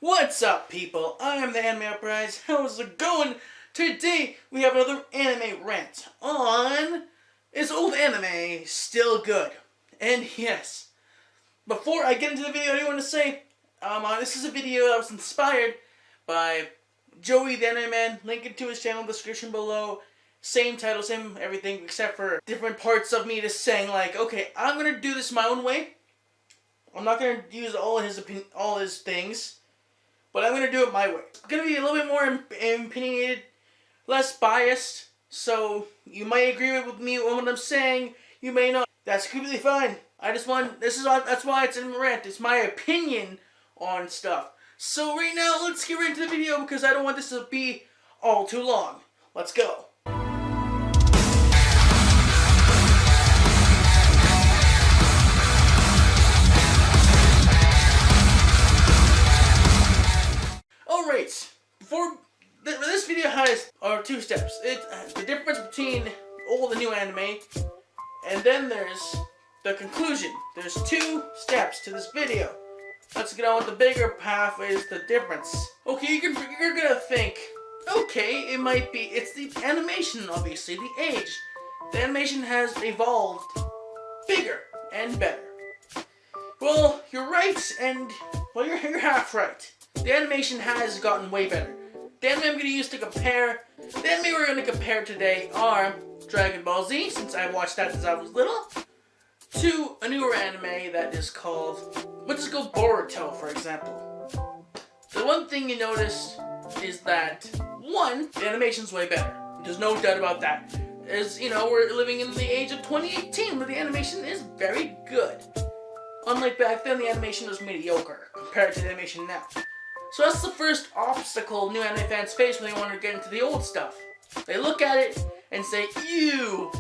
What's up, people? I am the AnimeUpRise. How's it going? Today we have another anime rant on is old anime still good? And yes, before I get into the video, I do want to say this is a video that was inspired by Joey the Anime Man. Link it to his channel in the description below. Same title, same everything, except for different parts of me just saying like, okay, I'm gonna do this my own way. I'm not gonna use all his things, but I'm gonna do it my way. It's gonna be a little bit more opinionated, less biased. So you might agree with me on what I'm saying. You may not. That's completely fine. That's why it's in rant. It's my opinion on stuff. So right now, let's get right into the video because I don't want this to be all too long. Let's go. Alright, this video has two steps. It's the difference between old and new anime, and then there's the conclusion. There's two steps to this video. Let's get on with the bigger half is the difference. Okay, you're gonna think, okay, it's the animation, obviously, the age. The animation has evolved bigger and better. Well, you're right, and, well, you're half right. The animation has gotten way better. The anime I'm going to use to compare, the anime we're going to compare today are Dragon Ball Z, since I watched that since I was little, to a newer anime that is called, let's go Boruto, for example. The one thing you notice is that, one, the animation's way better. There's no doubt about that. As you know, we're living in the age of 2018, where the animation is very good. Unlike back then, the animation was mediocre compared to the animation now. So that's the first obstacle new anime fans face when they want to get into the old stuff. They look at it and say, ew,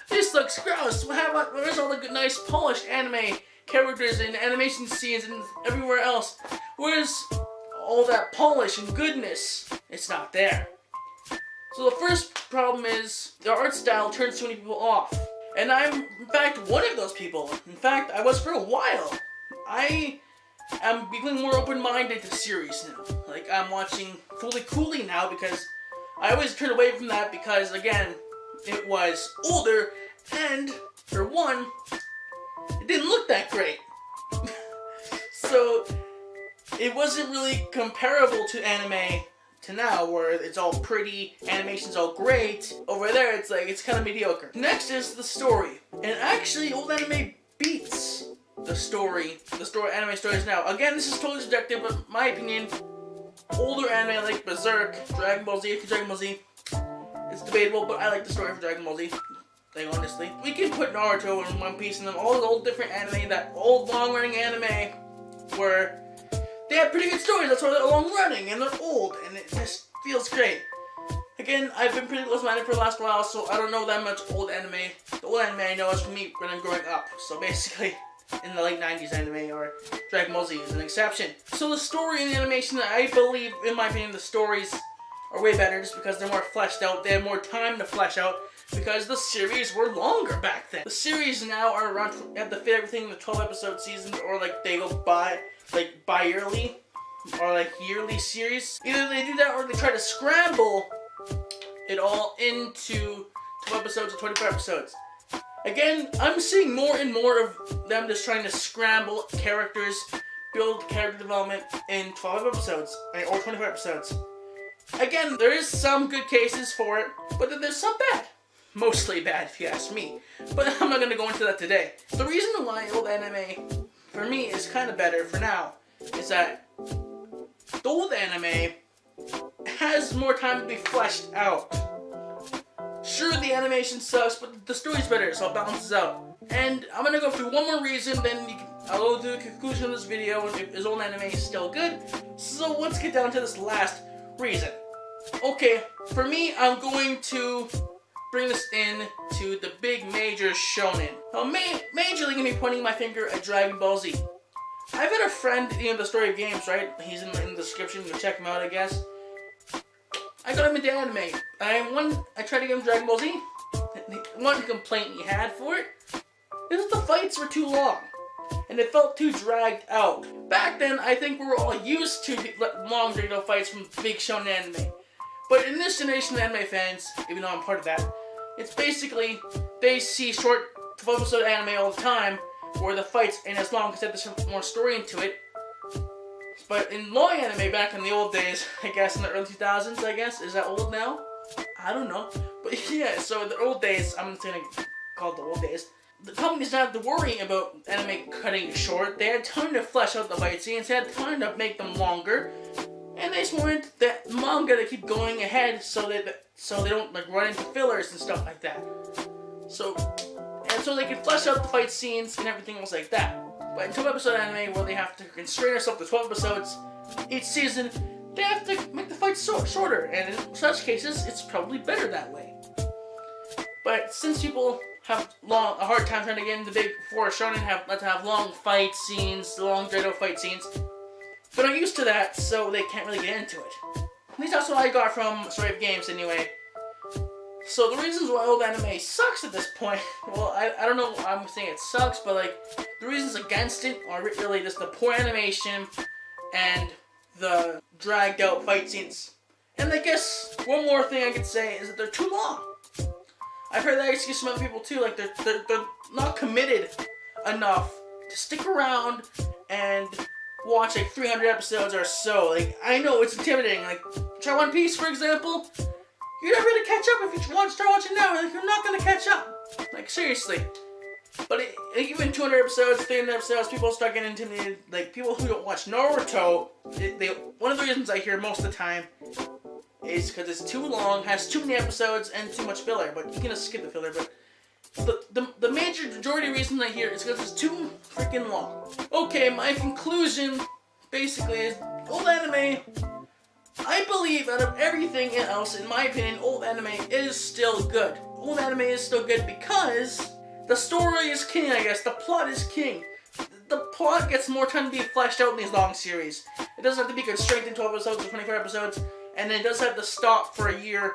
this looks gross. Where's all the good, nice, polished anime characters and animation scenes and everywhere else? Where's all that polish and goodness? It's not there. So the first problem is the art style turns too many people off. And I'm, in fact, one of those people. In fact, I was for a while. I'm becoming more open-minded to series now. Like, I'm watching Fully Cooley now because I always turned away from that because, again, it was older and, for one, it didn't look that great. So, it wasn't really comparable to anime to now, where it's all pretty, animation's all great. Over there, it's like, it's kind of mediocre. Next is the story. And actually, old anime beats the anime stories now. Again, this is totally subjective, but my opinion, older anime like Berserk, Dragon Ball Z, it's debatable, but I like the story for Dragon Ball Z. Like, honestly. We can put Naruto and One Piece and them, all the old different anime, that old long-running anime, where they have pretty good stories, that's why they're long-running, and they're old, and it just feels great. Again, I've been pretty close-minded for the last while, so I don't know that much old anime. The old anime I know is from me when I'm growing up, so basically, in the late 90s anime, or Dragon Ball Z is an exception. So the story and the animation, I believe, in my opinion, the stories are way better just because they're more fleshed out. They have more time to flesh out because the series were longer back then. The series now are around, have to fit everything in the 12-episode seasons, or like they go bi-yearly, or like yearly series. Either they do that or they try to scramble it all into 12 episodes or 24 episodes. Again, I'm seeing more and more of them just trying to scramble characters, build character development in 12 episodes, or 24 episodes. Again, there is some good cases for it, but then there's some bad. Mostly bad, if you ask me. But I'm not going to go into that today. The reason why old anime, for me, is kind of better for now, is that the old anime has more time to be fleshed out. Sure, the animation sucks, but the story's better, so it balances out. And I'm gonna go through one more reason, then I'll go to the conclusion of this video, if his old anime is still good. So let's get down to this last reason. Okay, for me, I'm going to bring this in to the big major shonen. Now, majorly gonna be pointing my finger at Dragon Ball Z. I've had a friend in the Story of Games, right? He's in the description, you can check him out, I guess. I got him into anime. I tried to give him Dragon Ball Z. One complaint he had for it is the fights were too long. and it felt too dragged out. Back then, I think we were all used to long dragged-out fights from big shonen anime. But in this generation of anime fans, even though I'm part of that, it's basically, they see short 12-episode anime all the time, where the fights ain't as long because there's more story into it. But in long anime back in the old days, I guess in the early 2000s, I guess, is that old now? I don't know. But yeah, so in the old days, I'm just gonna call it the old days, the companies not have to worry about anime cutting short. They had time to flesh out the fight scenes, they had time to make them longer, and they just wanted that manga to keep going ahead so they don't like run into fillers and stuff like that. So they can flesh out the fight scenes and everything else like that. But in 12-episode anime, where they have to constrain themselves to 12 episodes each season, they have to make the fights shorter, and in such cases, it's probably better that way. But since people have a hard time trying to get into big four shonen, like to have long fight scenes, long dragged-out fight scenes, but I'm used to that, so they can't really get into it. At least that's what I got from Story of Games, anyway. So the reasons why old anime sucks at this point, well, I don't know, I'm saying it sucks, but like, the reasons against it are really just the poor animation and the dragged out fight scenes. And I guess one more thing I could say is that they're too long. I've heard that excuse from other people too, like they're not committed enough to stick around and watch like 300 episodes or so. Like, I know it's intimidating, like, try One Piece for example. You're never gonna catch up if you start watching now. Like, you're not gonna catch up. Like, seriously. But even 200 episodes, 300 episodes, people start getting intimidated. Like, people who don't watch Naruto, one of the reasons I hear most of the time is because it's too long, has too many episodes, and too much filler. But you can just skip the filler. But the majority reason I hear is because it's too freaking long. Okay, my conclusion basically is old anime. I believe out of everything else, in my opinion, old anime is still good. Old anime is still good because the story is king, I guess. The plot is king. The plot gets more time to be fleshed out in these long series. It doesn't have to be constrained in 12 episodes or 24 episodes, and it does have to stop for a year.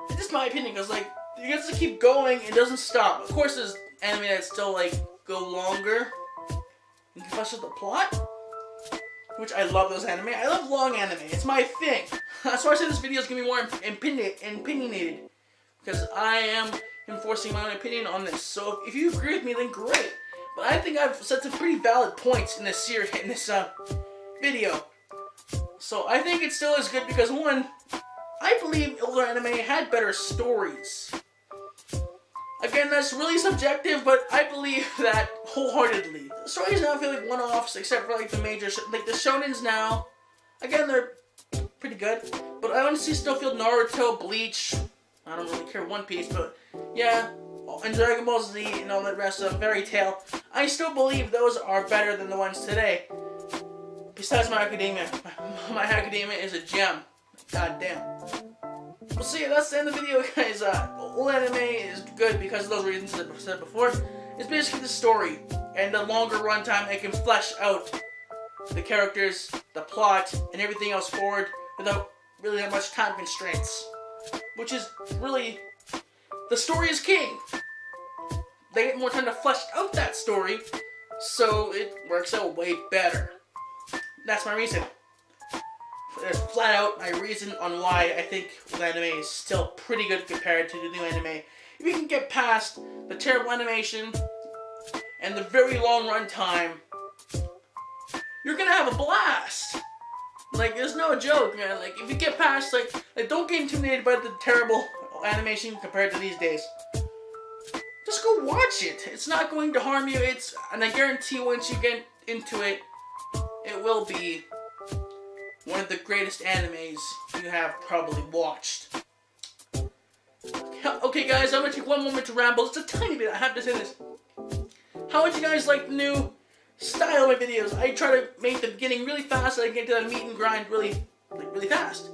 It's just my opinion, because, like, you get to keep going, it doesn't stop. Of course, there's anime that still, like, go longer. You can flesh out the plot. Which I love those anime. I love long anime. It's my thing. That's why I said this video is going to be more opinionated. Because I am enforcing my own opinion on this. So if you agree with me, then great. But I think I've said some pretty valid points in this series, in this video. So I think it still is good because, one, I believe older anime had better stories. Again, that's really subjective, but I believe that wholeheartedly. The stories now feel like one-offs, except for like the major, like the shonens now. Again, they're pretty good, but I honestly still feel Naruto, Bleach. I don't really care One Piece, but yeah, and Dragon Ball Z and all the rest of Fairy Tail. I still believe those are better than the ones today. Besides My Academia, My Academia is a gem. God damn. Well, so yeah, that's the end of the video, guys. Old anime is good because of those reasons that I said before. It's basically the story and the longer runtime. It can flesh out the characters, the plot, and everything else forward without really that much time constraints. Which is really, the story is king. They get more time to flesh out that story, so it works out way better. That's my reason. There's flat out my reason on why I think old anime is still pretty good compared to the new anime. If you can get past the terrible animation and the very long run time, you're gonna have a blast. Like, there's no joke, man. Like, if you get past, like don't get intimidated by the terrible animation compared to these days. Just go watch it. It's not going to harm you. And I guarantee once you get into it, it will be one of the greatest animes you have probably watched. Okay guys, I'm gonna take one moment to ramble. It's a tiny bit, I have to say this. How would you guys like the new style of my videos? I try to make the beginning really fast so I can get to that meat and grind really fast.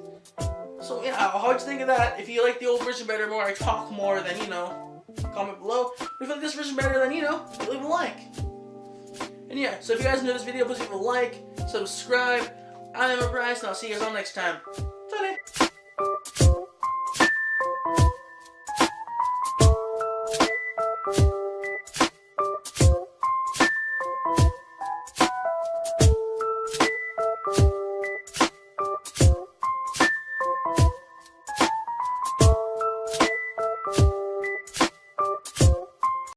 So yeah, how would you think of that? If you like the old version better, more I talk more, then comment below. If you like this version better, then leave a like. And yeah, so if you guys enjoyed this video, please leave a like, subscribe. AnimeUpRise, and I'll see you guys all next time. Ta-da!